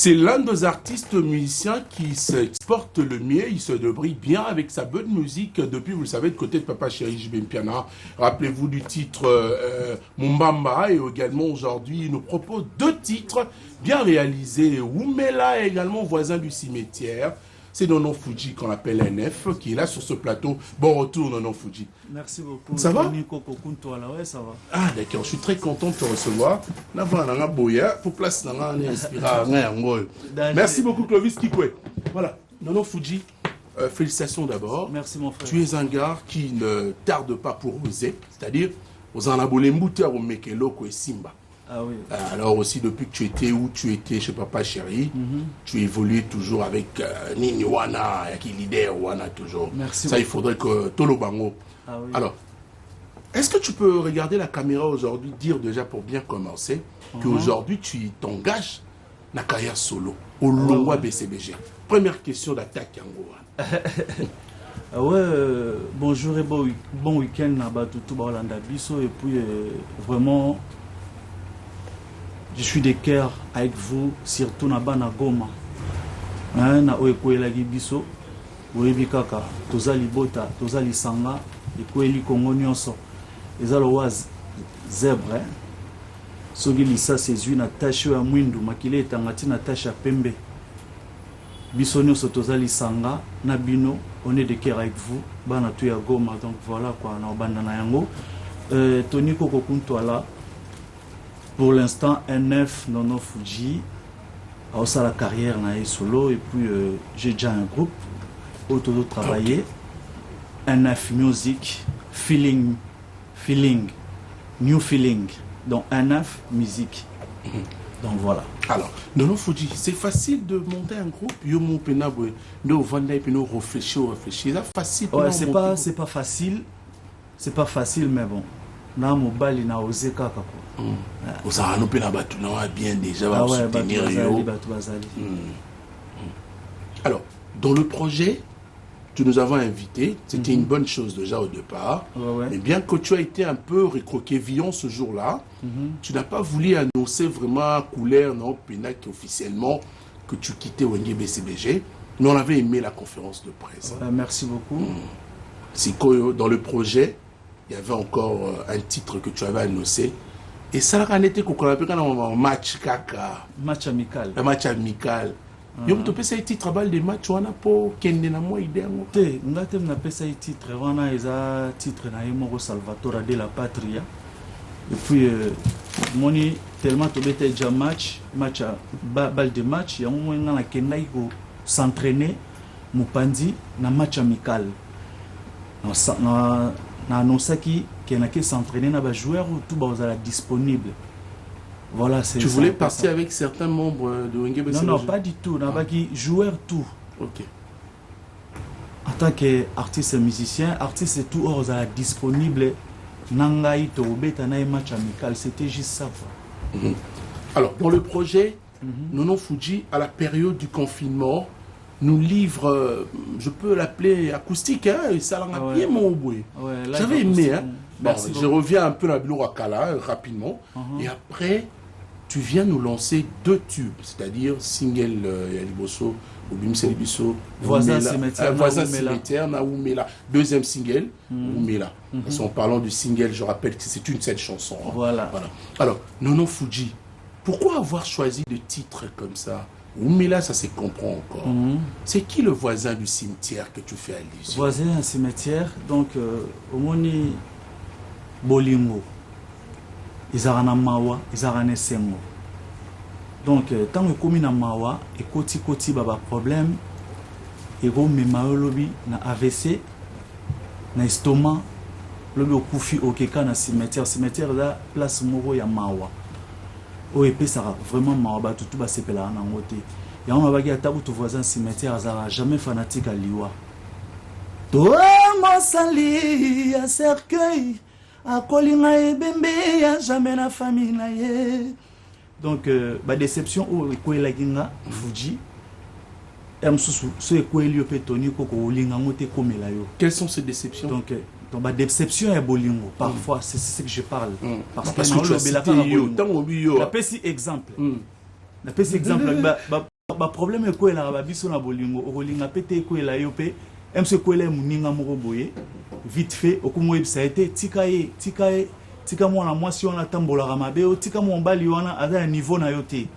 C'est l'un des artistes musiciens qui s'exporte le mieux, il se débrouille bien avec sa bonne musique depuis, vous le savez, de côté de Papa Chéri JB Mpiana. Rappelez-vous du titre Mumbamba, et également aujourd'hui il nous propose 2 titres bien réalisés. Oumela également, voisin du cimetière. C'est Nono Fuji qu'on appelle NF qui est là sur ce plateau. Bon retour Nono Fuji. Merci beaucoup. Ça va? Ouais, ça va. Ah d'accord, je suis très content de te recevoir. Merci beaucoup Clovis Kikwe. Voilà, Nono Fuji, félicitations d'abord. Merci mon frère. Tu es un gars qui ne tarde pas pour oser, c'est-à-dire aux Anabolembuta au Mekeloko et Simba. Ah oui. Alors aussi, depuis que tu étais où tu étais chez Papa Chéri, tu évolues toujours avec Nini Wana, qui leader Wana toujours. Merci. Ça, il faudrait que Tolo Bango. Ah oui. Alors, est-ce que tu peux regarder la caméra aujourd'hui, dire déjà pour bien commencer, qu'aujourd'hui tu t'engages dans la carrière solo, au Longwa BCBG? Première question d'attaque, Yango. Ah ouais, bonjour et bon week-end à Batoutou Barolanda Bisso, et puis vraiment. Je suis de cœur avec vous, surtout na bana Goma. Na oekwela biso, oyebi kaka, tozali bota, tozali sanga, ekweli Kongo nyonso. Ezalo waz zèbre. Soki lisa sezui na tache ya mwindu, makile etangati na tache ya pembe. Biso nyonso tozali sanga, na bino, on est de cœur avec vous, bana tu ya Goma, donc voilà quoi, na obanda na yango. Tony Koko Kuntwala. Pour l'instant, NF Nono Fuji a aussi la carrière na solo, et puis j'ai déjà un groupe autour de travailler. NF Music, Feeling, New Feeling, donc NF Music. Donc voilà. Alors, Nono Fuji, c'est facile de monter un groupe. Yo mon penabwe, no vanda et puis no réfléchir. C'est facile. Ouais, c'est pas facile. C'est pas facile, mais bon. Na mobali na osé kaka quoi. Vous avez un peu la batte, bien déjà, va soutenir. Alors, dans le projet, tu nous avons invités. C'était une bonne chose déjà au départ. Mais bien que tu as été un peu recroquevillon ce jour-là, tu n'as pas voulu annoncer vraiment couleur, non, Pénac officiellement que tu quittais Wenge BCBG. Nous on avait aimé la conférence de presse. Merci beaucoup. C'est que dans le projet, il y avait encore un titre que tu avais annoncé. Et ça a été un match kaka. Match amical. Un match amical. Yo mto pesa titre bal de match wana po kende na moi idée ngo. Te ngate na pesa titre wana eza titre na yemo Salvatore de la Patria. Et puis moni tellement to bete déjà match bal de match ya mo ngana kenda iko s'entraîner mupandi na match amical. Na annonce qui n'a qu'à s'entraîner na ba joueurs ou tout bazala disponible. Voilà, c'est. Tu voulais partir avec certains membres de Wenge BCBG? Non, pas du tout. On a qui joueurs tout. Ok. En tant qu'artiste et musicien, artiste et tout hors disponible. Nangaï Torobeta na match amical, c'était juste ça. Alors, dans le projet, Nono Fuji, à la période du confinement, nous livre, je peux l'appeler acoustique, hein, ça l'a bien mon boué. J'avais aimé, hein. Bon, je reviens un peu dans le Wakala rapidement, et après, tu viens nous lancer 2 tubes, c'est-à-dire single Yaliboso, Obim Selibiso, Voisin Cimetière, Naoumela, deuxième single, Oumela. En parlant du single, je rappelle que c'est une seule chanson. Hein. Voilà. Alors, Nono Fuji, pourquoi avoir choisi des titres comme ça? Oumela, ça se comprend encore. C'est qui le voisin du cimetière que tu fais allusion? Voisin du cimetière, donc, au Moni Bolingo, Izarana Mawa, Izarane Sengo. Donc, tant que comme na Mawa, et koti baba problème, et go memaolobi na AVC, na estomac, lobi okufi okeka na cimetière la place moro ya Mawa. O epé ça vraiment Mawa tout ba sepela na ngote. Ya on va bagi atabu to voisin cimetière azara jamais fanatique à liwa. Toi mon sali ya cercueil. A kolinga ebembe ya jamais na famille na ye. Donc ba déception o ekwela ginga Fuji. Emsusu so ekweli yo petoni koko olinga ngote komela yo. Quelles sont ces déceptions? Donc ma déception est bolingo. Parfois c'est ce que je parle. Parce que tu as cité la exemple. La petit exemple. ba problème est quoi là ba biso na bolingo olinga pété quoi là yopé MC quoi là muninga moko boye vite fait okumo website tika mwana mwasi wana tambola ramabeo tika mombali wana à niveau na yoté.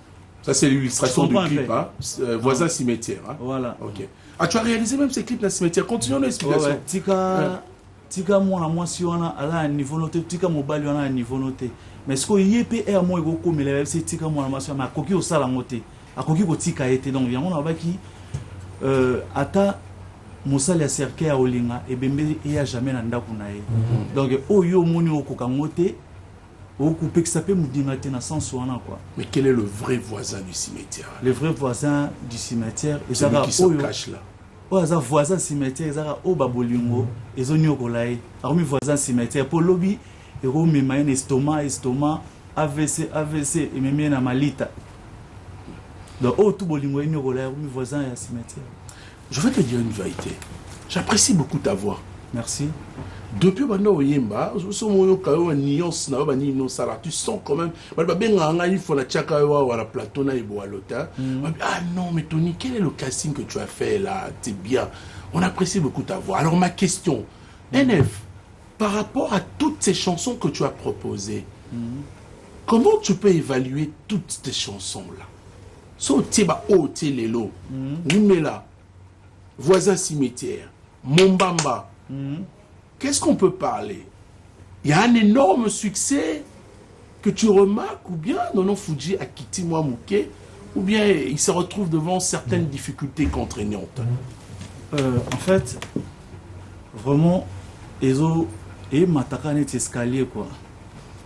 Ça c'est l'illustration du clip hein? Voisin cimetière hein? Voilà. OK. Ah tu as réalisé même ces clips dans le cimetière. Continuons l'explication. Ouais, tika mwana mwasi wana à niveau noté tika mobali wana à niveau noté. Mais ce que yépé er mo ego ko mele c'est tika mwana mwasi ma koki osala ngoté. Akoki ko tika été donc yango na baki ata mosali ya cercle ya olinga ebembe ya jamais na ndako na ye. Donc oyo moni okoka ngoté okoupé que ça peut mudinga te na sens wana quoi. Mais quel est le vrai voisin du cimetière? Le vrai voisin du cimetière et ça qui se cache là. Oh, ça voisin cimetière, ça o babolingo, ils ont nyokolaye. Armi voisin cimetière pour lobby et ro me mayen estomac AVC et même na malita. Donc oh tout bolingo nyokolaye armi voisin ya cimetière. Je vais te dire une vérité. J'apprécie beaucoup ta voix. Merci. Depuis maintenant Yemba, tu sens quand même il faut la tchaka wa la plateau na iboalota. Ah non mais Tony, quel est le casting que tu as fait là? C'est bien. On apprécie beaucoup ta voix. Alors ma question, NF, par rapport à toutes ces chansons que tu as proposées, comment tu peux évaluer toutes ces chansons là? So tiba o telelo, Nimela, Voisin cimetière, Mombamba. Qu'est-ce qu'on peut parler? Il y a un énorme succès que tu remarques, ou bien Nono Fuji a quitté Mouké, ou bien il se retrouve devant certaines difficultés contraignantes. En fait, vraiment, Ezo et Matakane escalier quoi.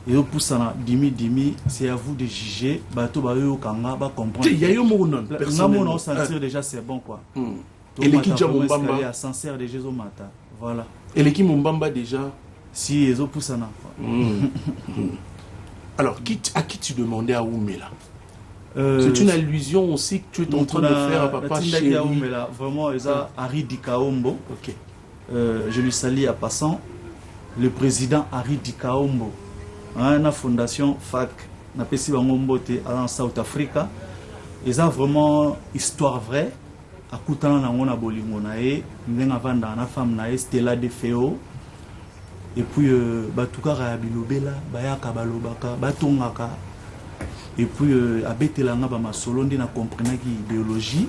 Ezo poussana dimi, c'est à vous de juger. Bato bayo kanga ba comprendre. Il y a eu mon nom. Personnellement, sentir déjà c'est bon quoi. Et l'équipe Mombamba sincère de Jésus Mata. Voilà. Et l'équipe Mombamba déjà. Si Ezo poussana. Alors, à qui tu demandais à Oumela? C'est une allusion aussi que tu es en train de faire à Papa Chéri. Vraiment, Harry Dikaombo. Ok. Je lui salue à passant. Le président Harry Dikaombo. La fondation FAC. Na pesi bangombote en South Africa. Ils ont vraiment histoire vraie. À Koutana na ngona bolingo na e, ndenga vanda na femme na Stella de Feo. Et puis batuka ra bilobela, bayaka balobaka, batongaka. Et puis abetela nga ba masolo ndi na comprendre ki biologie.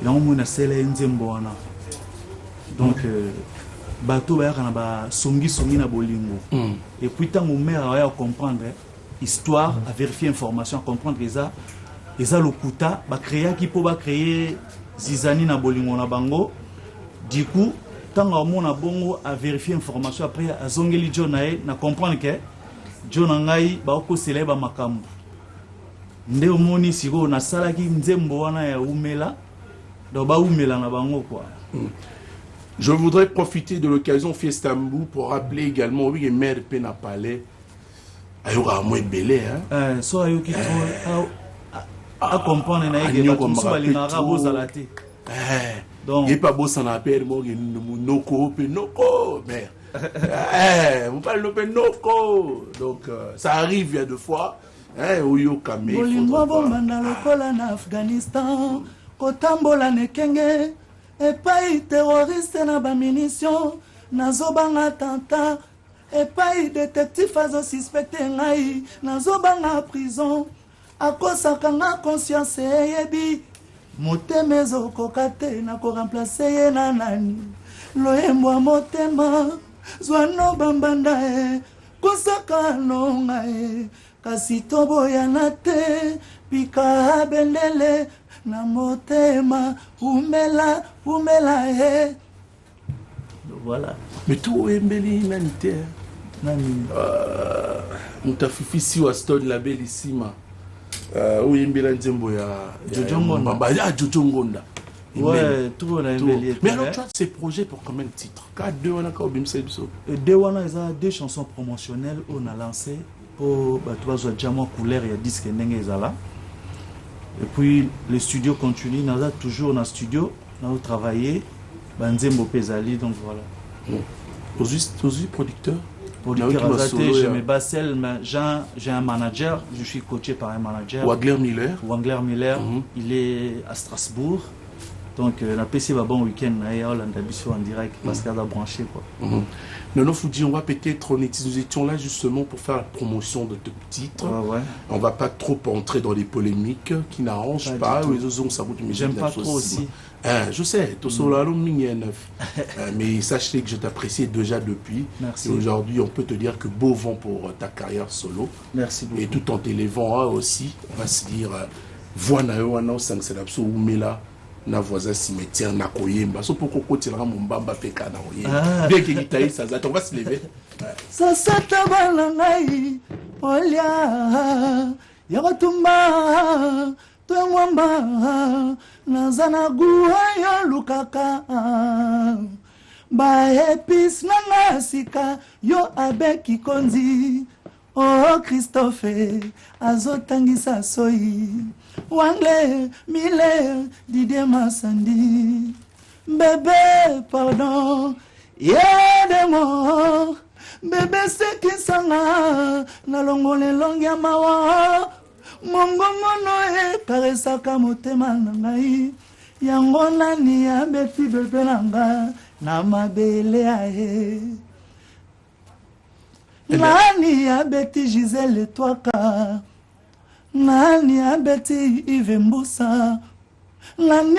Et on mona sela nzembo wana. Donc bato bayaka na ba songi na bolingo. Et puis tango mère a comprendre histoire, à vérifier information, à comprendre les lokuta, ba créer qui peut créer zizani na bolingo na bango. Du coup, tant que bongo à vérifier information après à zongeli jonae na comprendre que jonangai ba ko célèbre makambo. Nde omoni siko na salaki nzembo wana ya umela do ba umela na bango quoi. Je voudrais profiter de l'occasion Fiestambu pour rappeler également oui maire Pena Palais ayora mo belé hein. So ayoki trop à comprendre na yeke ba tsubalinga bozalate. Donc, il n'y a pas beau s'en appeler, noko, mais on parle de noko. Donc, ça arrive il y a deux fois. Oyo Kame. Bolingo bomanda lokola na Afghanistan, kotambola nekenge, epai terroriste na ba munition, nazobanga attentat, epai détective azo suspecté ngai, nazobanga prison, akosaka nga conscience eyebi. Motemezo kokate na ko remplacer ye na nani loyembo motema zwano bambanda e kosaka nonga e kasi toboyana te pika bendele na motema umela e. Voilà. Mais tout embeli nanite nani mutafifisi wa stone la bellissima. Oui, Jojo Ngonda. Ouais, tout le monde. Mais alors, tu as ces projets pour combien de titres? Deux chansons promotionnelles on a lancé pour Diamant Couleur et disque Nengezala. Et puis le studio continue, on a toujours dans le studio, on a travaillé, Banzembo Pesali, donc voilà. Aujourd'hui producteur? Producteur Azaté, je me bats seul, mais j'ai un manager, je suis coaché par un manager. Wagler Miller. Wagler Miller, il est à Strasbourg. Donc, la PC va bon week-end, on a biso en direct, parce qu'elle a branché. Nono Fudji, on va peut-être, nous étions là justement pour faire la promotion de tes titres. On va pas trop entrer dans les polémiques qui n'arrangent pas. J'aime pas trop aussi. Je sais, mais sachez que je t'apprécie déjà depuis. Merci. Et aujourd'hui, on peut te dire que beau vent pour ta carrière solo. Merci beaucoup. Et tout en t'élevant aussi, on va se dire, voilà, on c'est l'absolu, mais là. Na voisin cimetière na koyemba so poko kotela mombamba peka na oye bien que gitaï ça on va se lever ça sata balangai olia yatumba twangwamba nazana guaya lukaka ba epis na sika yo abeki konzi oh Christophe azotangisa soi Wangle, Mille, Didier Massandi. Bébé, pardon, aidez-moi. Bébé, c'est qui s'en a. Nalongo le longia mawa. Mongongo noe, karesa kamotema nangai. Yango nani ya beti bébé nanga. Na mabele ae. Nani ya beti Gisèle Toaka. Nani abeti Yves Mboussa, Nani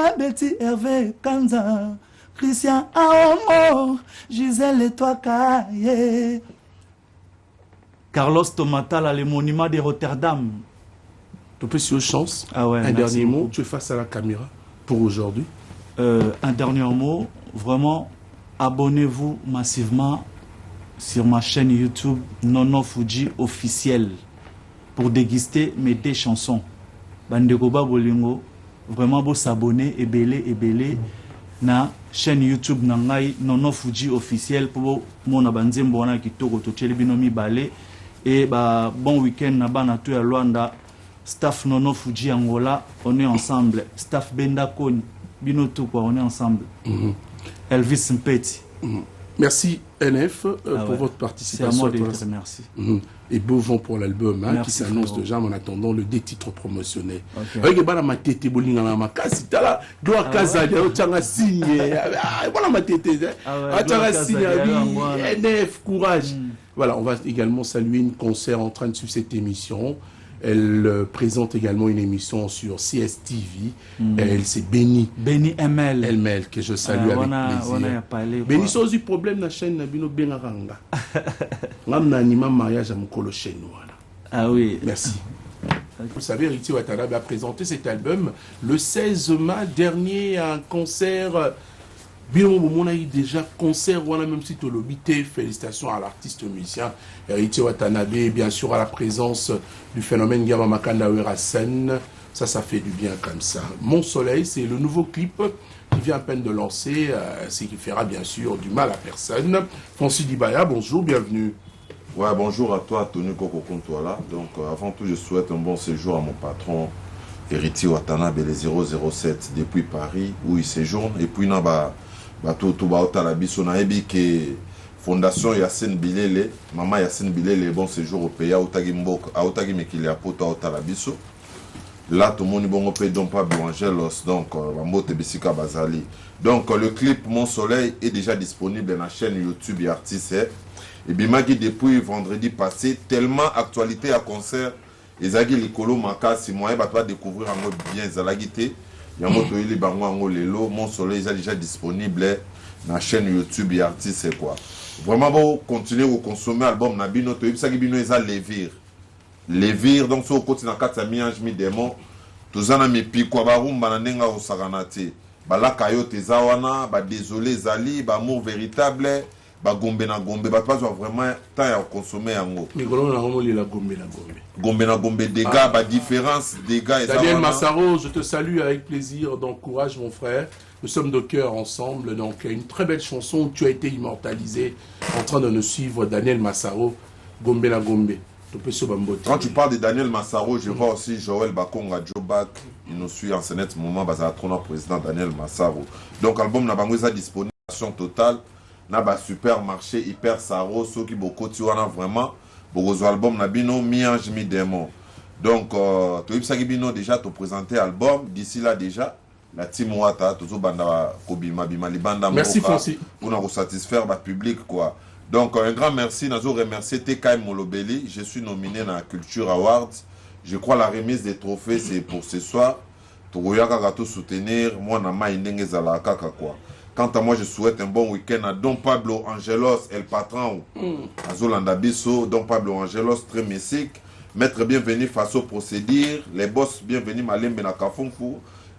abeti Hervé Kanza, Christian Aomo, Gisèle Toakaye. Carlos Tomatala, le monument de Rotterdam. Tu peux sur chance. Un dernier mot, tu es face à la caméra pour aujourd'hui. Un dernier mot, vraiment, abonnez-vous massivement sur ma chaîne YouTube Nono Fudji officiel. Pour déguster mes deux chansons. Bandekoba Bolingo, vraiment beau s'abonner et belé na chaîne YouTube Nangai Nono Fudji officiel pour mon abanzembo wana kitoko to binomi balé et bon week-end na bana to ya Luanda staff Nono Fudji Angola on est ensemble staff Benda Koni bino tout quoi on est ensemble. Elvis Mpeti. Merci NF pour votre participation. C'est à moi de te remercier. Et beau vent pour l'album qui s'annonce déjà en attendant le 2 titres promotionnels. Voilà ma tête, NF, courage. Voilà, on va également saluer une concert en train de suivre cette émission. Elle présente également une émission sur CSTV. Elle s'est Béni ML que je salue avec plaisir. Béni sans du problème la chaîne Nabino Benaranga. L'âme anima mariage à mon colo chaîne. Ah oui. Merci. Vous savez, Riti Watanabe a présenté cet album le 16 mai dernier à un concert. On a eu déjà concert, voilà, même si tu l'obité. Félicitations à l'artiste musicien Riti Watanabe, bien sûr à la présence du phénomène Gaba Makanda Werasen. Ça fait du bien comme ça. Mon Soleil, c'est le nouveau clip qui vient à peine de lancer, ce qui fera bien sûr du mal à personne. Francis Dibaya, bonjour, bienvenue. Ouais, bonjour à toi, Tony Kokokontoala. Donc, avant tout, je souhaite un bon séjour à mon patron, Riti Watanabe, les 007, depuis Paris, où il séjourne. Et puis, tout la biso na ebi que Fondation Yassine Bilele, Maman Yassine Bilele, bon séjour au pays, Aotagi Mbok, Aotagi Mekili Apoto Aota la biso. Là, tout le monde bon au pays, donc pas Angelos, donc Mbote Bissika Bazali. Donc, le clip Mon Soleil est déjà disponible dans la chaîne YouTube et artiste. Et bien, depuis vendredi passé, tellement actualité à concert, et Zagi Likolo Maka, si moi, je vais découvrir un mot bien Zalagité. Mon Soleil est déjà disponible dans la chaîne YouTube et artiste c'est quoi. Vraiment bon continuer à consommer l'album Nabino to ibisa bino eza levir donc so côté na kata miange mi démon tozana mi pikwa ba rumba na nenga osaganati balaka yo tezawana ba désolé zali ba amour véritable ba gombe na gombe ba pas vraiment temps à consommer yango Mikolo na ngomoli la gombe na gombe gombe na gombe dégâts ba différence dégâts Daniel Massaro, je te salue avec plaisir, donc courage mon frère. Nous sommes de cœur ensemble, donc une très belle chanson où tu as été immortalisé en train de nous suivre, Daniel Massaro, Gombe na Gombe. Quand tu parles de Daniel Massaro, je vois aussi Joël Bakonga Jobak, il nous suit en ce moment, basé à président Daniel Massaro. Donc l'album n'a pas disponible totale. na ba supermarché hyper saro soki bokoti wana vraiment bokozwa album na bino mi ange mi démon. Donc toyebisaki bino déjà to présenter album d'ici là déjà la team wata tozo banda kobima bima libanda merci Fonsi pour satisfaire ba public quoi. Donc un grand merci, nazo remercier TKM Molobeli, je suis nominé dans la Culture Awards. Je crois la remise des trophées c'est pour ce soir. Togoyaka gato soutenir moi na mai ndenge zala kaka quoi. Quant à moi, je souhaite un bon week-end à Don Pablo Angelos, El Patron, à Zolanda Bisso, Don Pablo Angelos, très messique. Maître bienvenu face au procédure, les boss bienvenus Malembe na Kafunfu,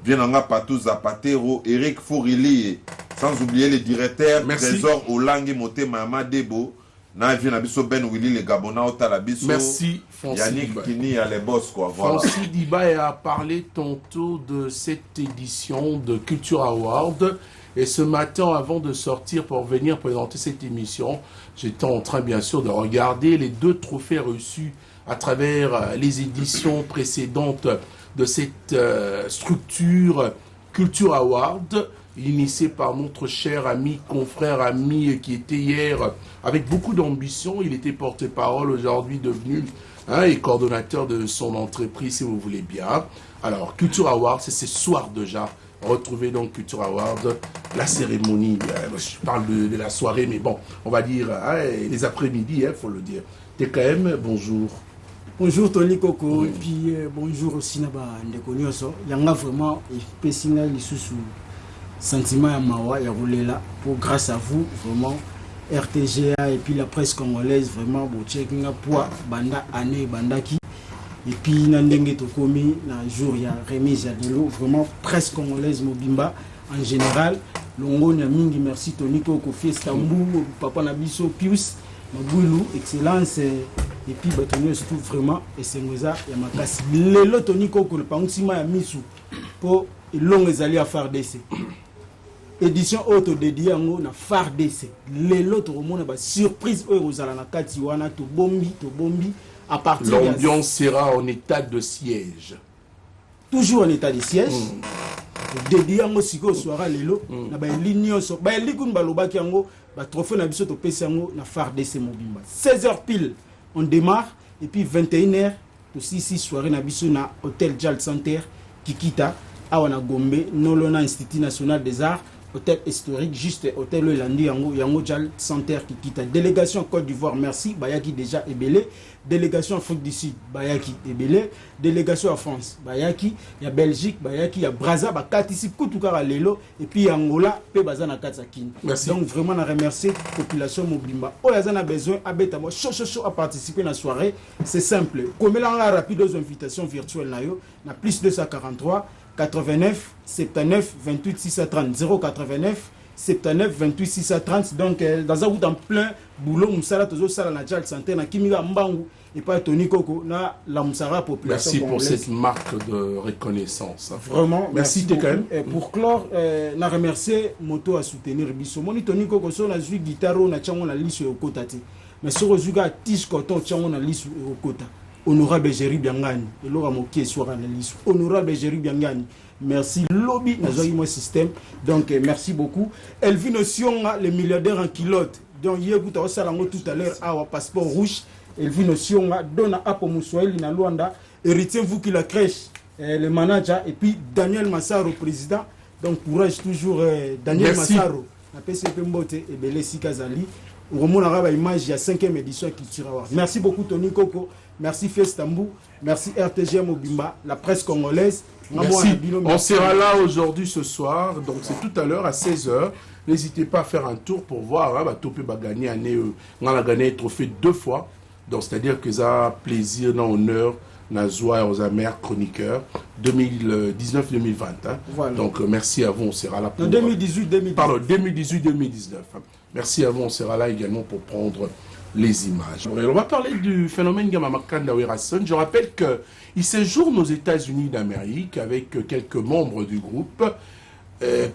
Vienanga Patou Zapatero, Eric Fourili, sans oublier les directeurs, Trésor Olangi Mote Mama Debo, na Viena Bisso Ben Willy, les Gabona Otalabisso. Merci Fonsi Yannick Kini à les boss quoi. Voilà. Fonsi Diba a parlé tantôt de cette édition de Culture Award. Et ce matin, avant de sortir pour venir présenter cette émission, j'étais en train, bien sûr, de regarder les 2 trophées reçus à travers les éditions précédentes de cette structure Culture Award, initiée par notre cher ami, confrère, ami, qui était hier avec beaucoup d'ambition. Il était porte-parole, aujourd'hui devenu et coordonnateur de son entreprise, si vous voulez bien. Alors, Culture Award, c'est ce soir déjà. Retrouvez donc Culture Award, la cérémonie, je parle de la soirée, mais bon, on va dire les après-midi, faut le dire. TKM, bonjour. Bonjour Tony Coco, et puis bonjour aussi Naba Ndekonyoso. Yanga vraiment, Pessinga Lissousou, sentiment à Mawa, Yaroulela, pour grâce à vous, vraiment, RTGA et puis la presse congolaise, vraiment, bon, checking up pour Banda Ane Bandaki. Et puis, Nandenge Tokomi, un jour, il y a remise à de l'eau, vraiment, presse congolaise, Mobimba, en général. Longo, Namingi, merci Tony Coco, Fiestambou, Papa Nabiso, Pius, Maboulou, excellence. Et puis, Batonio se trouve vraiment, et c'est Moza, Yamakasi. Le Tony Coco, le Pangsima, Yamisu, pour long les alliés à FARDC. Édition auto dédiée à nous, na FARDC. Le autre, au monde, surprise, aux Alanakati, Wana, to bombi. L'ambiance sera en état de siège. Toujours en état de siège. Dédié à moi, si vous soirez l'élo, na ba ligne so, ba ligun baloba ki ango, ba trophée na biso to pesa ango na FARDC Mobimba. 16h pile, on démarre et puis 21h to 6 soirée na biso na hôtel Jal Center Kikita, awana Gombe, Nolona Institut National des Arts. Hôtel historique, juste hôtel Landi Yango Jal Center Kikita. Délégation Côte d'Ivoire, merci. Bayaki déjà Ebélé. Délégation Afrique du Sud, Bayaki Ebélé. Délégation à France, Bayaki. Il y a Belgique, Bayaki. Il y a Brazza, Bakati, Koutoukara Lelo. Et puis Angola, Pebazana Katsakin. Merci. Donc vraiment, on remercie la population Mobimba. Oyazana a besoin, Abetamo, chaud à participer à la soirée. C'est simple. Comme là, on a rapide aux invitations virtuelles, on a plus 243. 89 79 28 630 089 79 28 630. Donc dans un bout en plein boulot Moussala tozo sala na Jal Santé na Kimiga Mbangu et pas Tony Coco na la Moussara population. Merci pour cette marque de reconnaissance. Vraiment merci TKM. Et pour clore na remercier Moto à soutenir biso. Moni Tony Coco so na joué guitare na chango na liso au kotati. Mais sur Zuga tige coton chango na liso au kota. Honorable Jerry Biangani, et l'ora moqué soit analyse. Honorable Jerry Biangani, merci. Lobby, n'a système. Donc, merci beaucoup. Elvin Sion, le milliardaire en kilote. Donc, hier, vous avez salango tout à l'heure, à passeport rouge. Elvin Sion, donne à Apo Moussoël, na Luanda. Héritier, vous qui la crèche, le manager. Et puis, Daniel Massaro, président. Donc, courage toujours, Daniel merci. Massaro. La PCP Mbote et Belesi Kazali. Roman Arabe Image, il y a 5e édition Culture Award. Merci beaucoup, Tony Coco. Merci Fiestambou, merci RTG Mobimba, la presse congolaise. Merci. On sera là aujourd'hui ce soir, donc c'est tout à l'heure à 16h. N'hésitez pas à faire un tour pour voir. Topé va gagner on a gagné le trophée 2 fois. Donc c'est-à-dire que ça a plaisir, honneur, na joie aux amers chroniqueurs 2019-2020. Voilà. Donc merci à vous, on sera là pour 2018-2019. Pardon, 2018-2019. Merci à vous, on sera là également pour prendre les images. On va parler du phénomène Gamamakanda Werason. Je rappelle qu'il séjourne aux États-Unis d'Amérique avec quelques membres du groupe.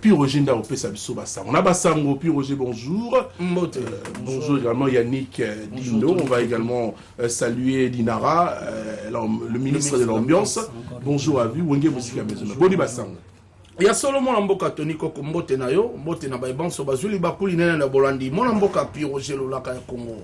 Puis Roger Ndaopé Sabiso Bassam. On a Bassango, puis Roger, bonjour. Bonjour également Yannick Dino. On va également saluer Dinara, le ministre de l'Ambiance. Bonjour à vous. Wenge Boussika Maison. Boni Bassango. Il y a seulement un mboka Tony Koko mbote na yo, mbote na baibanso bazuli bakuli nene na bolandi. Mon mboka Piroger Lolaka ya Congo.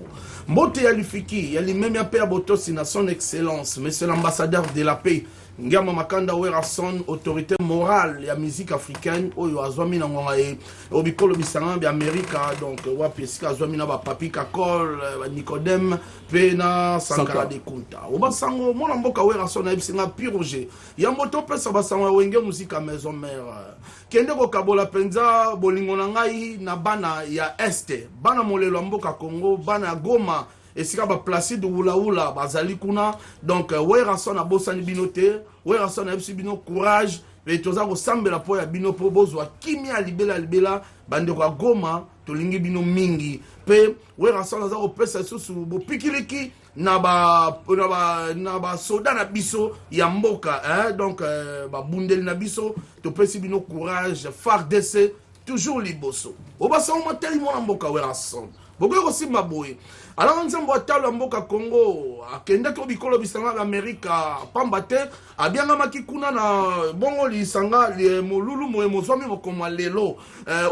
Mbote ya lifiki, ya limemi ya pea botosi na son excellence, monsieur l'ambassadeur de la paix. Ngama Makanda Werason, autorité morale ya musique africaine, oyo azwami na ngonga e obikolo bisanga bi Amerika, donc wapi esika azwami na ba Papi Kakol, Nicodème, Pena Sankara de Kunta. Obasango mon mboka Werason na bisinga Piroger. Ya moto pesa basanga wenge musique maison mère. Kende ko kabola penza bolingo na ngai na bana ya este, bana molelo mboka Congo, bana Goma. Et si on va placer de oula bazali kuna donc Werason a bosani binote Werason a bino courage et toza ko sambela po ya bino po bozwa kimia libela bande ko Goma to lingi bino mingi pe Werason a ko pesa susu bo pikiliki na ba soda na biso ya mboka donc ba bundeli na biso to pesi bino courage FARDC toujours liboso obasa o mateli mo na mboka Werason boko aussi maboye. Alors on s'en va à mboka Congo, akenda ko bikolo bisanga l'Amérique, pambate, abianga makikuna na bongo li sanga li molulu mo emozwami mokoma lelo.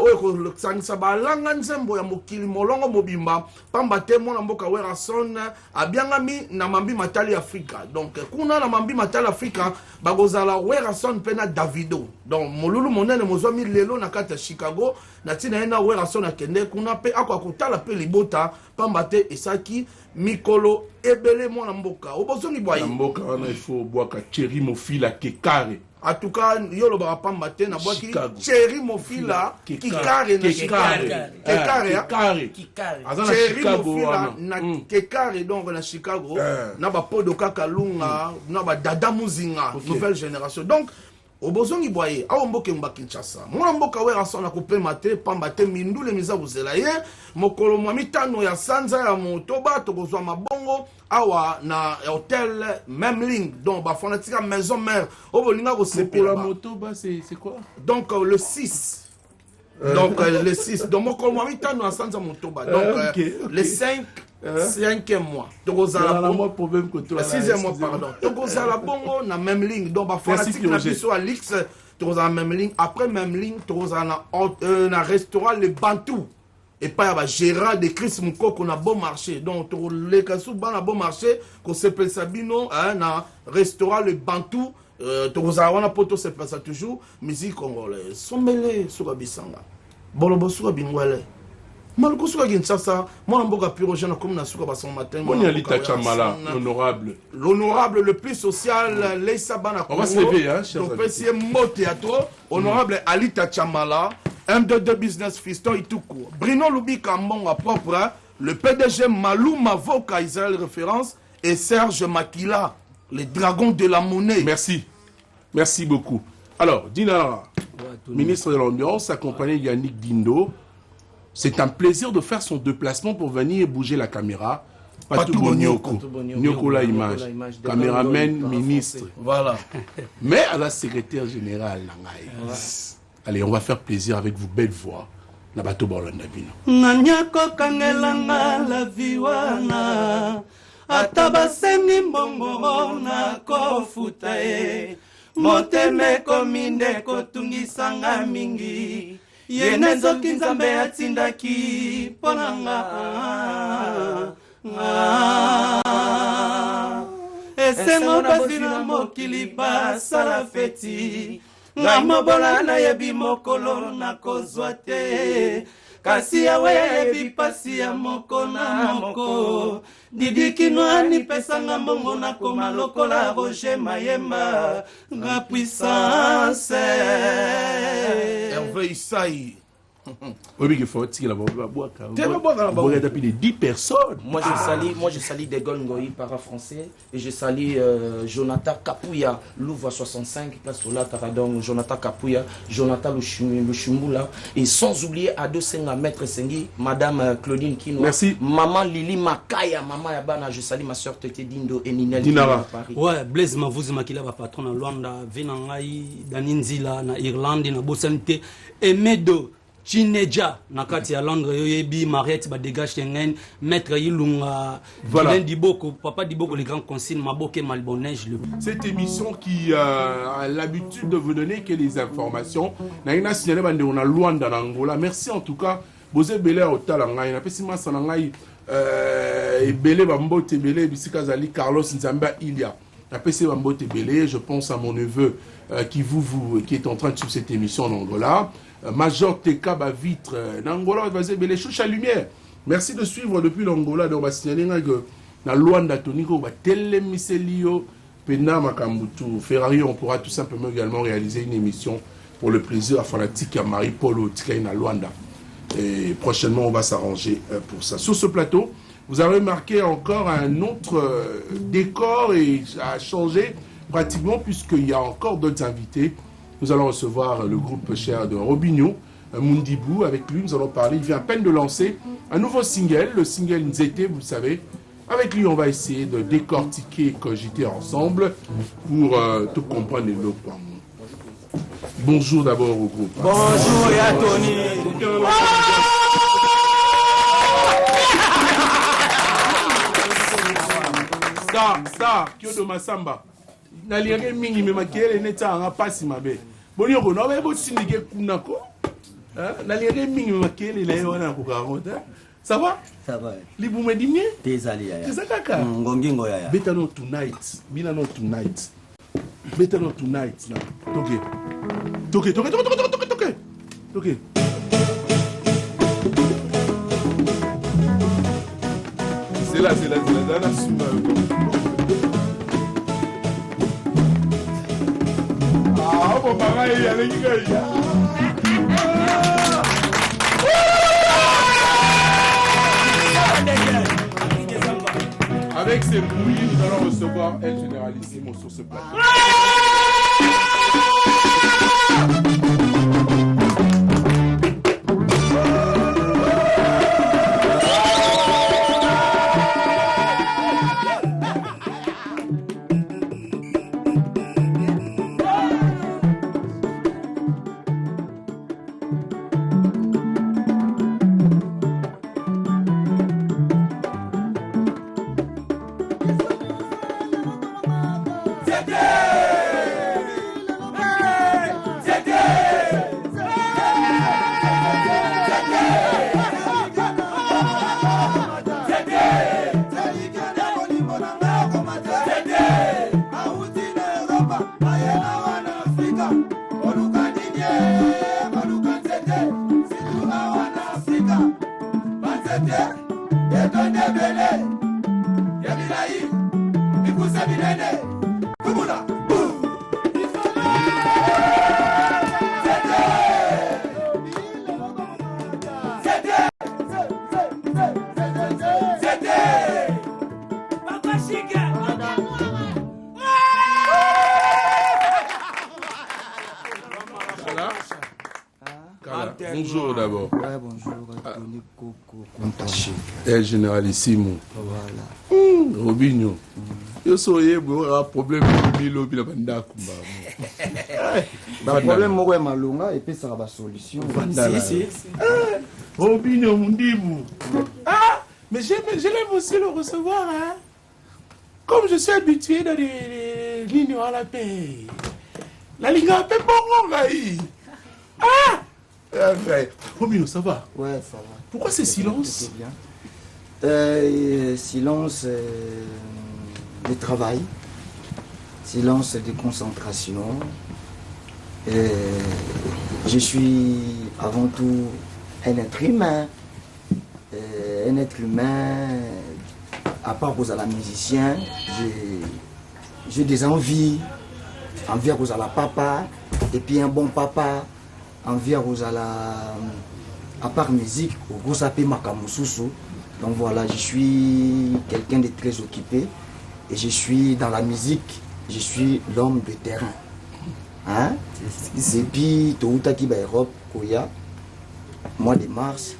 Oyo ko sangisa balanga nzembo ya mokili molongo mobimba, pambate mo na mboka Werason, abianga mi na mambi matali Afrika. Donc kuna na mambi matali Afrika, bagozala Werason pena Davido. Donc molulu monene mozwami lelo na kata Chicago, na tina ena Werason akende kuna pe akwa kutala pe libota, pambate Isaki Mikolo ebele mwana mboka obozongi boye mboka wana il faut boaka Cherry Mofila Kekare en tout cas yolo ba pamba te na boaki Cherry Mofila Kekare azana Chicago na Kekare donc na Chicago na ba podo kakalunga na ba dada muzinga nouvelle génération donc obozongi boye awo mboke mba Kinshasa mwana mboka Werason na kopema te pamba te mindule miza buzela ye mokolo mwa mitano ya sanza ya motoba tokozwa mabongo awa na hôtel Memling donc ba fanatika maison mère obolinga ko sepela motoba c'est quoi donc le 6 donc le 6 donc mokolo mwa mitano ya sanza motoba donc le 5 5e mois. Le 6e mois, pardon. Togoza la bongo na même ligne. Donc, bah, fanatique na biso à l'X, togoza la même ligne. Après même ligne, togoza na restaurant le Bantou. Et pas ya Gérard de Chris Moukoko na bon marché. Donc, les kasou ban na bon marché, qu'on s'appelle Sabino, na restaurant le Bantou. Togoza wana poto se passe toujours. Musique congolaise. Sommele sur Bisanga. Bolobo sur Bingwele. Malko suka Kinshasa, moi mboka Piroger na comme na suka ba son matin. Monialita Chamala, l'honorable. L'honorable le plus social, Leissa Bana. On va se lever, hein, cher. Donc c'est mot théâtre, honorable Alita Chamala, M22 Business Fiston Ituku. Bruno Lubika Mbonga propre, le PDG Malou Mavoka Israël référence et Serge Makila, les dragons de la monnaie. Merci. Merci beaucoup. Alors, Dinara, ministre de l'Ambiance, accompagné Yannick Dindo. C'est un plaisir de faire son déplacement pour venir bouger la caméra. Patou Nyoko. Nyoko la image. Caméraman, ministre. Voilà. Mais à la secrétaire générale. Allez, on va faire plaisir avec vos belles voix. Nabato Borlandabino. Nanyako kangelanga la viwana. Atabaseni mbongo na kofutae. Moteme kominde kotungisanga mingi. Yene zoki nzambe atindaki ponanga esengo basina mokili basala feti nga mobola na yebi mokolo na kozwa te kasi yawe yebi pasi ya moko na moko didikinwani pesanga mbongo na koma lokola Roger Mayemba nga puissance Hervé Issaï. Oui, il faut tirer la boîte. Vous regardez plus de 10 personnes. Moi je salue De Gaulle Ngoï, para-français, et je salue Jonathan Kapouya, Louvre 65, place Sola Taradon, Jonathan Kapouya, Jonathan Luchimbula, et sans oublier Ado Senga, Maître Sengi, Madame Claudine Kino, merci. Maman Lili Makaya, Maman Yabana, je salue ma soeur Tete Dindo et Ninel Dinara. à Paris. Ouais, Blaise Mavouzi Makila, patron à Luanda, Venangai, Daninzila, na Irlande, na Bosanité, et Medo. Chineja nakati à Londres yoyebi Mariette ba dégage Schengen maître Yilunga voilà Diboko papa Diboko les grands consignes Maboke Malbonnège cette émission qui a l'habitude de vous donner que les informations na ina signalé bande on a Luanda na Angola. Merci en tout cas Bozé Belé au Talanga na pesima sanangai Belé Bambote Belé bisika zali Carlos Nzamba Ilia na PC Bambote Belé. Je pense à mon neveu qui est en train de suivre cette émission en Angola. Major Teka Bavitre, Nangola, vas-y, mais les chouches à lumière. Merci de suivre depuis l'Angola. Donc, on va signaler que dans Luanda, Toniko, Telemiselio, Pena Makambutu, Ferrari, on pourra tout simplement également réaliser une émission pour le plaisir à fanatique à Marie-Polo, Tikaina Luanda. Et prochainement, on va s'arranger pour ça. Sur ce plateau, vous avez remarqué encore un autre décor et a changé pratiquement puisqu'il y a encore d'autres invités. Nous allons recevoir le groupe cher de Robinho, Mundibou. Avec lui, nous allons parler. Il vient à peine de lancer un nouveau single, le single Nzete, vous le savez. Avec lui, on va essayer de décortiquer et cogiter ensemble pour tout comprendre et le bonjour d'abord au groupe. Bonjour et à Tony. Star, Kyodo Masamba. Naliage mingi me makele neta anga pasi mabe. Boni ko no be bo sindike kunako. Naliage mingi me makele la yona ko garota. Ça va? Ça va. Libu me dimye? Désolé ya. C'est ça kaka. Ngongingo ya. Better not tonight. Bila not tonight. Better not tonight na. Toke. C'est là, Ah, bon, pareil, il y a les gars. Avec ces bruits, nous allons recevoir El Généralissimo sur ce plateau. Bonjour d'abord. Ouais, bonjour. Tony Coco, Contaché. El Généralissimo. Voilà. Robinho. Yo soyez un problème de Milo bila banda kumba. Bah problème moi malonga et puis ça va solution. Si. Robinho Mundibou. Ah, mais j'aime aussi le recevoir hein. Comme je suis habitué dans les lignes à la paix. La ligne à la paix bon gaï. Ah. Robinho, ça va? Ouais, ça va. Pourquoi c'est silence? Silence de travail, silence de concentration. Je suis avant tout un être humain. Un être humain, à part aux la musicien, j'ai des envies à la papa, et puis un bon papa. Envers à part musique, au gros sapé Makamususu. Donc voilà, je suis quelqu'un de très occupé et je suis dans la musique, je suis l'homme de terrain. Hein? Et puis, tout le qui Europe, Koya, mois de mars,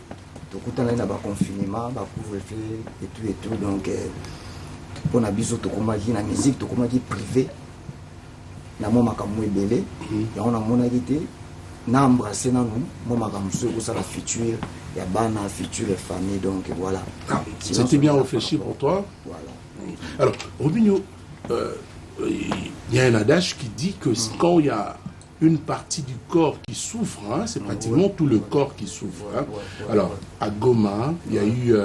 tout le temps, il y a un confinement, un couvre-feu et tout. Donc, pour la musique, tout le monde est privé. Il y a un Makamu Ebele, il y a un na embrasser na nous moi makamso ko ça la future ya bana future famille donc voilà. C'était bien réfléchi pour toi. Voilà. Alors Robinho, il y a un adage qui dit que quand il y a une partie du corps qui souffre, hein, c'est pratiquement tout le corps qui souffre. Hein. Alors à Goma, il y a eu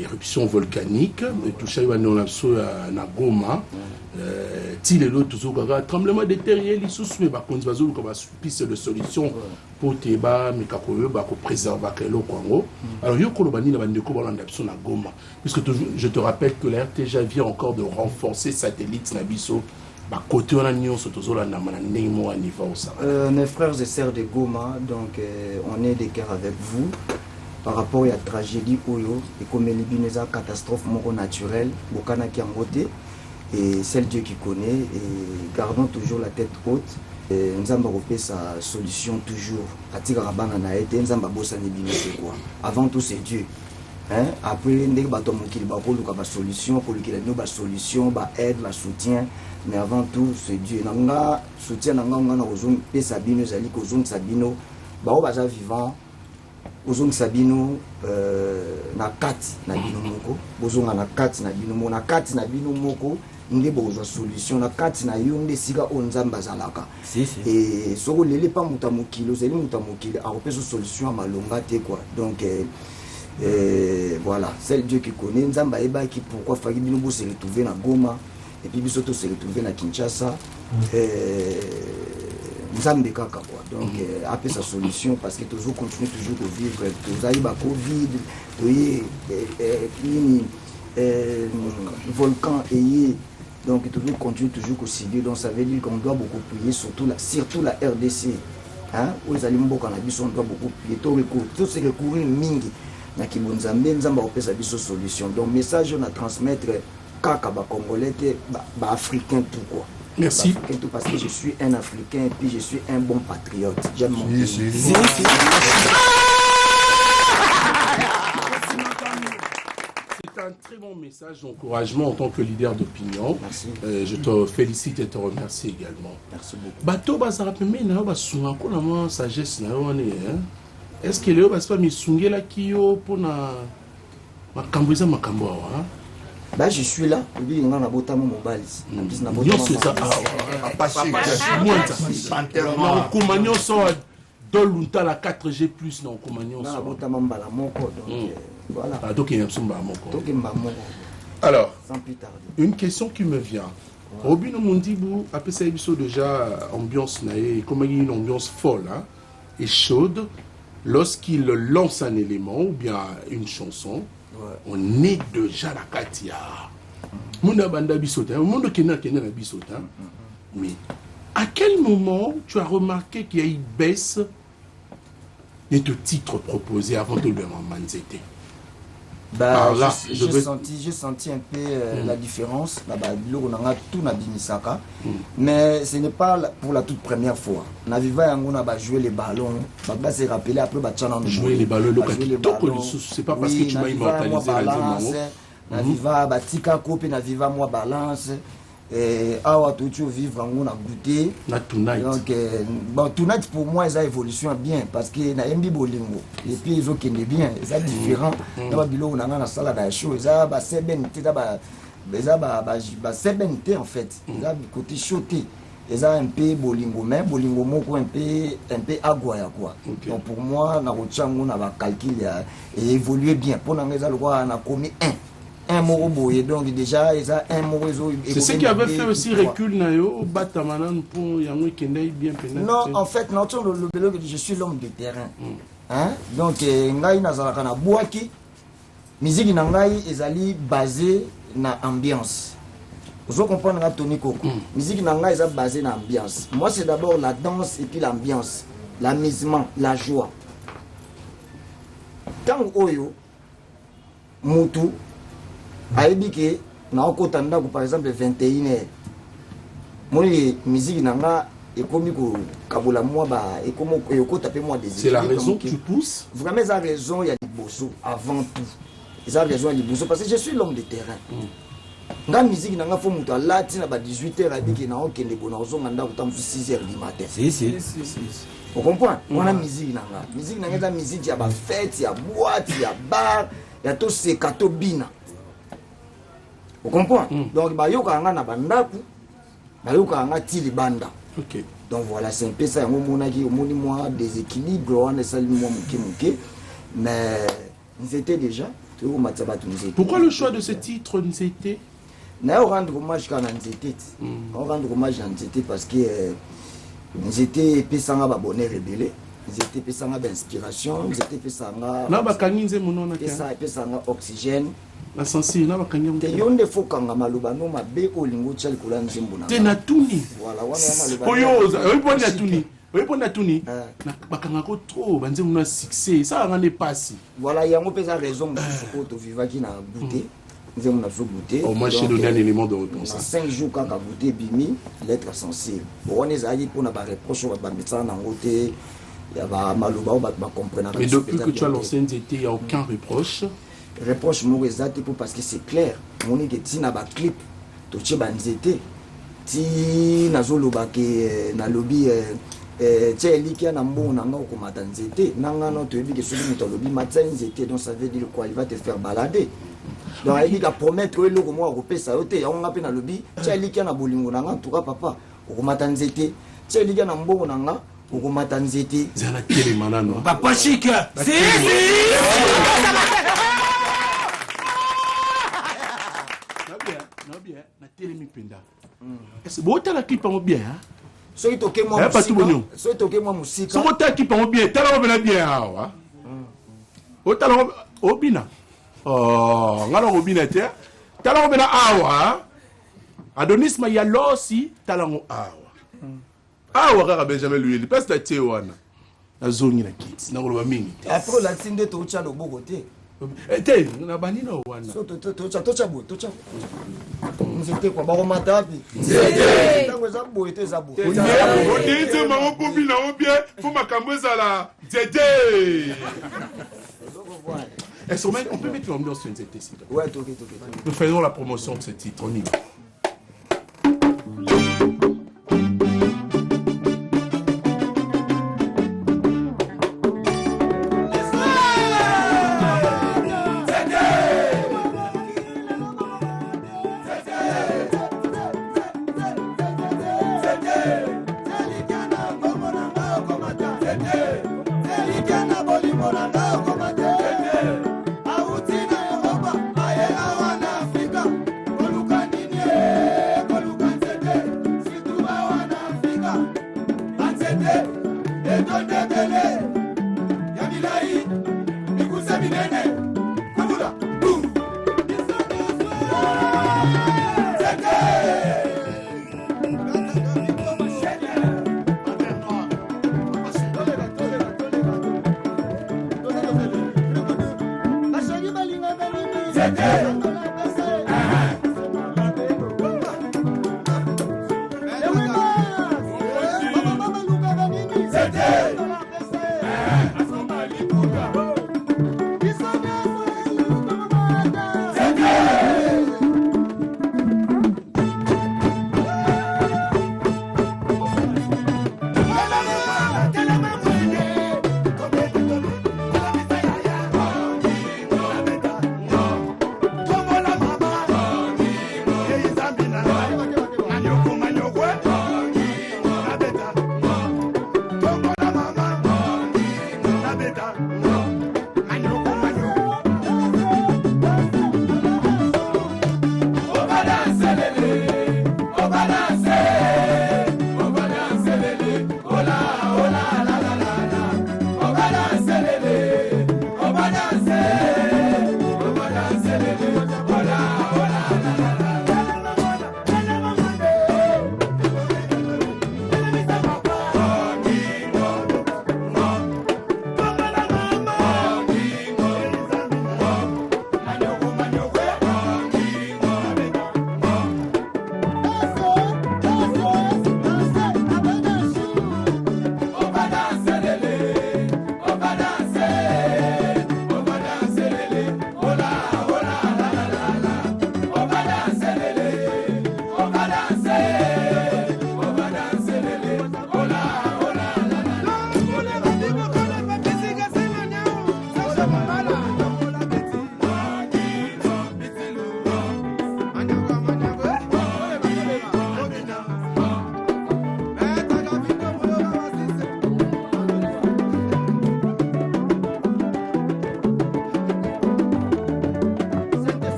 éruption volcanique, tout ça à Goma, tremblement de terre, il y a piste de solution pour préserver le Congo. Alors, Goma, puisque je te rappelle que la RTG vient encore de renforcer satellite Nabiso. Mes frères et sœurs de Goma, donc on est de cœur avec vous. Par rapport à la tragédie Oyo, et comme il y a une catastrophe naturelle, Bokana qui en côté, et celle Dieu qui connaît, et gardons toujours la tête haute. Nous avons sa solution toujours. Avant tout, c'est Dieu. Hein? Après, nous avons une solution, une solution, aide, la soutien. Mais avant tout, c'est Dieu. Nous avons soutien, nous avons vivant. Ozong Sabino na kati na bino moko bozonga na kati na bino moko na kati na bino moko nde bozwa solution na kati na yo nde sika onzamba zalaka et soko lele pa muta mokilo zeli muta mokilo a repérer solution à malonga te quoi donc voilà c'est Dieu qui connaît nzamba eba qui pourquoi faki bino bo se retrouver na Goma et puis biso to se retrouver na Kinshasa Nzambe kaka quoi. Donc après sa solution parce que toujours continue toujours de vivre tous aïba Covid, volcan et donc toujours continue toujours que subir donc ça veut dire qu'on doit beaucoup prier surtout la RDC hein où les aliments cannabis on doit beaucoup prier tout ce recourir mingi na kibonzambe nzamba opesa biso solution donc message on a transmettre kaka ba congolais ba africain tout quoi. Merci. Parce que je suis un Africain et puis je suis un bon patriote. J'aime mon pays. C'est un très bon message d'encouragement en tant que leader d'opinion. Merci. Je te félicite et te remercie également. Merci beaucoup. Bato bazarapeme na basunga ko na sagesse na yo ne est-ce que le baspa misungela kiyo pona makambuza makambo wa. Bah, je suis là, je suis là, la 4G+, non, alors, une question qui me vient. Robin Mondibou a déjà ambiance, comme une ambiance folle hein, et chaude lorsqu'il lance un élément ou bien une chanson. On est déjà la Katia. Monde banda bisota, monde kena na bisota. Mais à quel moment tu as remarqué qu'il y a une baisse de titres proposés avant de le Manzete? Bah, j'ai senti un peu la différence. Mais ce n'est pas pour la toute première fois. On a joué les ballons. On s'est rappelé après jouer les ballons. C'est pas parce que tu m'as immortalisé la viva batika kope na viva moi balance awa toujours vivre on a goûté na tonight donc bon tonight pour moi ça évolution bien parce que na mbi bolingo et puis ils ont qui est bien ça différent na ba bilo na na sala da show ça ba sebente ba sebente en fait ça côté choté et ça un peu bolingo mais bolingo moko un peu agua quoi donc pour moi na rochango na ba calcul et évoluer bien pour na ngeza le roi na commis un mot boye donc déjà un mot c'est ce qui avait fait aussi recul nayo batamanan pour yango kendai bien pénal. Non en fait je suis l'homme de terrain hein donc ngai nazalaka na boaki musique na ngai ezali basé na ambiance. Vous comprenez la Tony Coco musique na ngai est basé na ambiance. Moi c'est d'abord la danse et puis l'ambiance, l'amusement, la joie. Tant oyo mutu aibike na okotanda ko par exemple 21h moi musique nanga ekomi ko kabola moi ba ekomo ekota pe moi des. C'est la raison que tu pousses vraiment ça raison il y a des bosso avant tout ça raison il y a des bosso parce que je suis l'homme de terrain nga musique nanga fo muto alati na ba 18h abiki na okende bona ozonga ndako tam 6h du matin. Si. On comprend? On a musique nanga. Musique nanga la musique ya ba fête, ya boîte, ya bar, ya to se kato bina. On comprend? Donc ba yoka nga na bandaku, ba yoka nga ti libanda. OK. Donc voilà, c'est un peu ça. On a dit moi déséquilibre, on a sali moi muke, mais nous étions déjà. Pourquoi le choix de ce titre Nzete? On rend hommage quand Nzete. On rend hommage à Nzete parce que Nzete pesanga ba bonheur rebelle, Nzete pesanga ba inspiration, Nzete pesanga na ba kanginze monona pesanga oxygène. Na sensi na ba kanginze. Te yonde fokanga maloba no mabe olingo tshali kula nzimbo na. Te na tuni. Voilà, wana ya maloba. Oyoza, oyipo na tuni. Oyipo na tuni. Na bakanga ko trop banze mona succès, ça ngane passi. Voilà, yango pesa raison ko to vivaki na goûter. Nous avons goûté. Au moins, chez donner un élément de réponse. 5 jours quand on a goûté bimi, l'être sensible. On est allé pour nous reprocher, on va mettre ça dans côté. Il y a malouba, on va comprendre. Mais depuis que tu as lancé Nzete, il n'y a aucun reproche. Reproche, moi, exact parce que c'est clair. On est que tu n'as pas clip, tu as pas Nzete. Tu n'as pas que na lobby. Tu as dit qu'il y a un bon nanga au combat Nzete. Nanga non, tu as dit que celui qui t'a lobby matin Nzete, donc ça veut dire quoi? Il va te faire balader. Donc il dit à promettre que le moi repé ça oté on a pe na lobby tia liki na bolingo nanga en tout cas papa okomata Nzete tia liki na mbongo nanga okomata Nzete zala kele manano papa chic si na bien na tele mi penda est-ce bota la clip en bien so itoke moi so itoke moi musika so bota clip en bien tala ba bien hawa otala obina oh, ngalo ngobina te. Talango bena awa. Adonis ma yalosi talango awa. Awa kaka Benjamin Louis, parce que tu wana. Na zone na kids, na ngolo mingi. Après la tinde to ucha lobo côté. Te, na banina wana. So to bo. Nzete kwa ba komata api. Nzete. Tango za bo ete za bo. O dite ma obobi na obie, fo makambo ezala. Nzete. Est-ce qu'on peut mettre l'ambiance sur Nzete ici? Ouais, ok. Nous faisons la promotion de ce titre, on y va.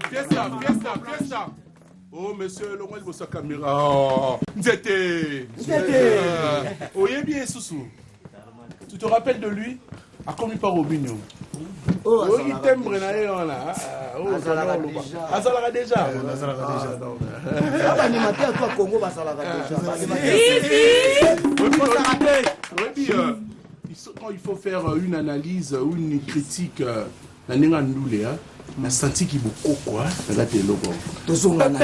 Fiesta. Oh, monsieur, le roi de sa caméra. Oh, Nzete. Oh, il est bien, Soussou. Tu te rappelles de lui? À combien par Robinho? Oh, il t'aime, Brenaé, là. Oh, Azalaga déjà. Animateur, toi, Congo, Azalaga déjà. Quand il faut faire une analyse ou une critique, la nenga ndoulé, hein. Na senti ki boko quoi la telo bon tozonga na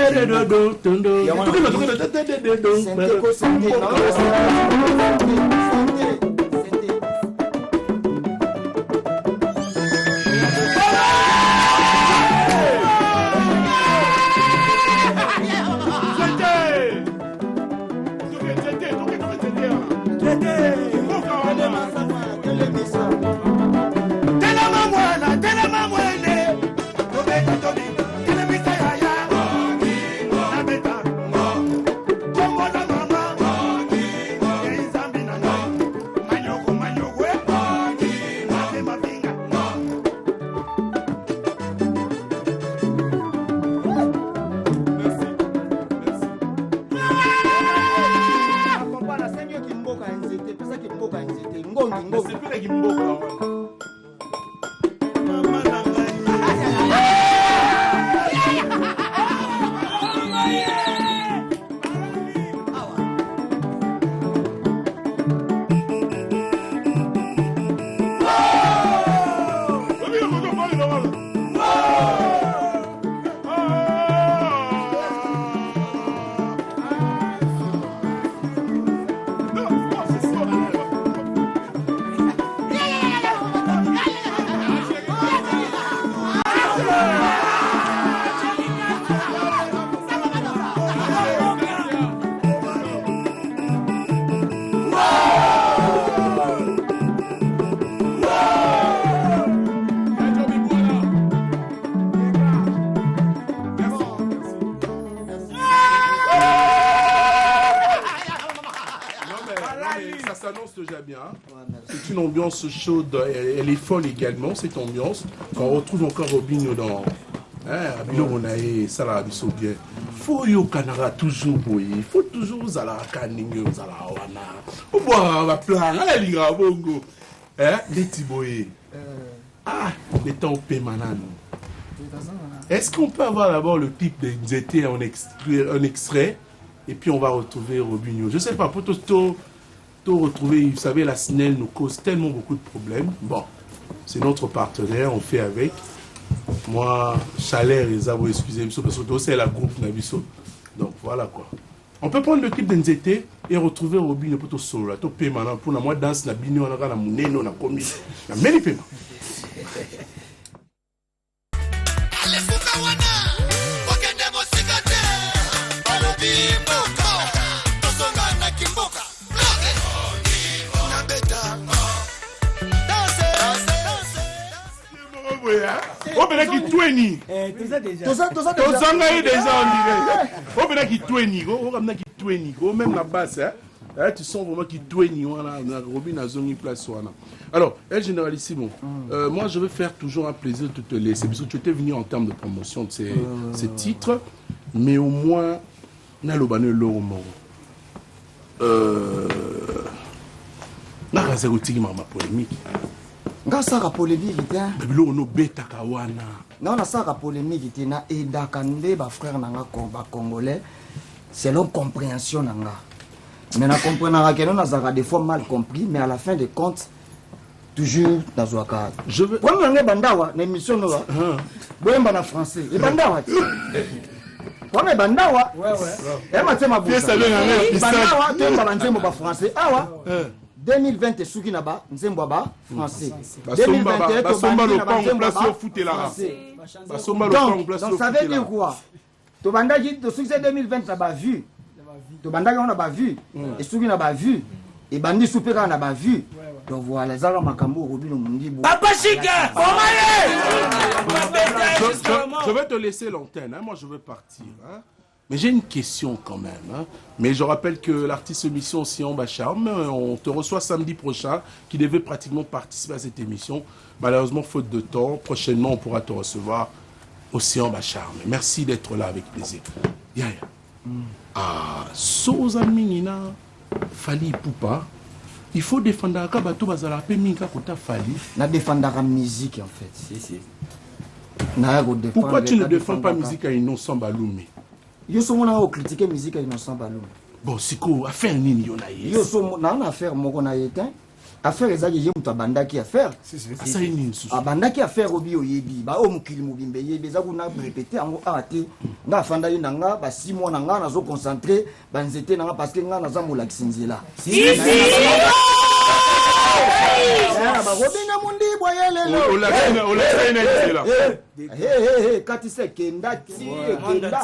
C'est une ambiance chaude, elle est folle également, cette ambiance. Quand on retrouve encore Robinho dans Abilo Monae, ça l'a abisso bien. Faut yo kanara toujours boy, il faut toujours zala kaninyo zala wana. Au boire va plan, la liga bongo. Les tiboye. Les temps pémanan. Est-ce qu'on peut avoir d'abord le clip de Nzete en extrait et puis on va retrouver Robinho? Je sais pas, pour tout retrouver, vous savez, la SNEL nous cause tellement beaucoup de problèmes. Bon, c'est notre partenaire, on fait avec. Moi, Chalère et Zabo, excusez-moi, parce que c'est la groupe Nabiso. Donc voilà quoi. On peut prendre le clip de Nzete et retrouver Robinho pour tout solo. Tout paiement pour moi danse na bino na kana muneno na komi. Na meli paiement. On peut qui twenty. Tozanga est déjà en direct. On peut qui twenty. On peut qui twenty. Même la basse. Tu sens vraiment qui twenty. Robin a zone place. Alors, El Généralissimo, moi je veux faire toujours un plaisir de te laisser. Parce que tu étais venu en termes de promotion de ces titres. Mais au moins, Nalobane Loromo. Nakazerotiki ma polémique. Ngasaka polémique ita. Babilo no beta kawana. Non, na saka polémique ita na edaka nde ba frère nanga ba congolais selon compréhension nanga. Mais na comprendre que non na zaka des fois mal compris mais à la fin des comptes toujours dans Zouaka. Je veux comme nanga bandawa na émission no. Boyemba na français. Et bandawa. Comme bandawa. Ouais. Et matema bu. Bandawa temba banzembo ba français. Awa. 2020 et Souki Naba, Nzembo ba français. 2021 Basomba le Congo place au foot et là. Basomba le Congo place au foot. Donc ça veut dire quoi? To bandaki to succès 2020 na ba vu. To bandaki on a ba vu et Souki na ba vu et bandi soupera na ba vu. Donc voilà, ça va makambo Robinho Mundibo. Papa Chica, je vais te laisser l'antenne, moi je veux partir. Mais j'ai une question quand même. Mais je rappelle que l'artiste émission Sion Bacharme, on te reçoit samedi prochain, qui devait pratiquement participer à cette émission. Malheureusement, faute de temps, prochainement on pourra te recevoir. Océan Bacharme. Merci d'être là avec plaisir. Yaya. Ah, Soza Minina, Fali Poupa. Il faut défendre la Kabato Bazala Peminka Kota Fali. Na défendre la musique en fait. Si. Pourquoi tu ne défends pas la musique à Innocent Baloumé? Yo sommes là au critiquer musique à Innocent Baloumé. Bon, Siko, affaire Nini Yonaye. Yo sommes là affaire Mokona Yetin. Affaire ezaki ye mutu abandaki affaire. Asa nini susu. Abandaki affaire obi oyebi. Ba o mukili mobimbe yebi ezaku na répéter yango ate. Nga afanda ye nanga ba 6 mois nanga nazo concentrer ba nzete nanga parce que nga naza molakisi nzela. Si. Ba robinga mundi boyelelo. Ola kati se kenda ti kenda.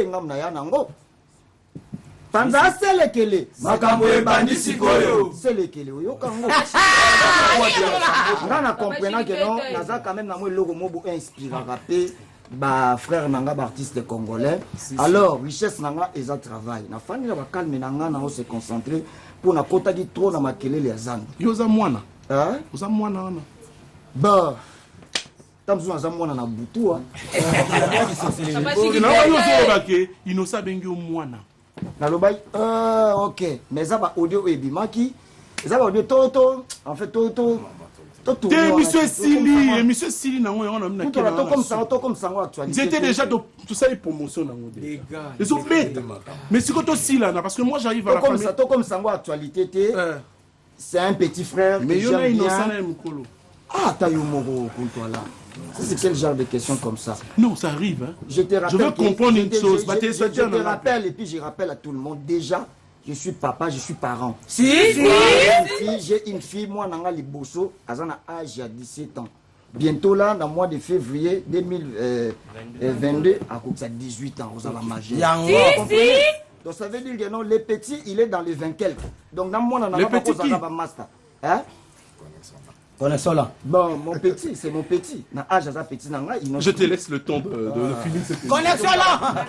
Ngamna ya nango. Panza selekele makambo ebandi sikoyo selekele oyokango ngana comprendre que non naza quand même na mo eloko mobo inspirera pe ba frère nanga ba artiste congolais alors richesse nanga eza travail na fani na ba calme nanga na se concentrer pour na kota di trop na makelele ya zanga yoza mwana oza mwana wana ba tamzu aza mwana na butua inosa bengi mwana nalobai ok mais ça va audio ebimaki ça va audio toto en fait toto monsieur Sili nango yango na to comme ça actualité j'étais déjà tout ça les promotions nango les autres mais c'est que to Sila parce que moi j'arrive à la famille to comme ça actualité c'est un petit frère mais il y a innocent na mukolo tayo moko contre là. C'est quel genre de questions comme ça? Non, ça arrive. Hein. Je te rappelle. Je veux comprendre une chose. Je te rappelle et puis je rappelle à tout le monde. Déjà, je suis papa, je suis parent. J'ai une fille, moi, Nanga Liboso, à un âge à 17 ans. Bientôt là, dans le mois de février 2022, à cause de 18 ans, vous avez la majeure. Donc ça veut dire que non, le petit, il est dans les 20 quelques. Donc dans moi, on a pas master. Hein? Bon, mon petit, c'est mon petit. Je te laisse le temps de finir cette connexion là.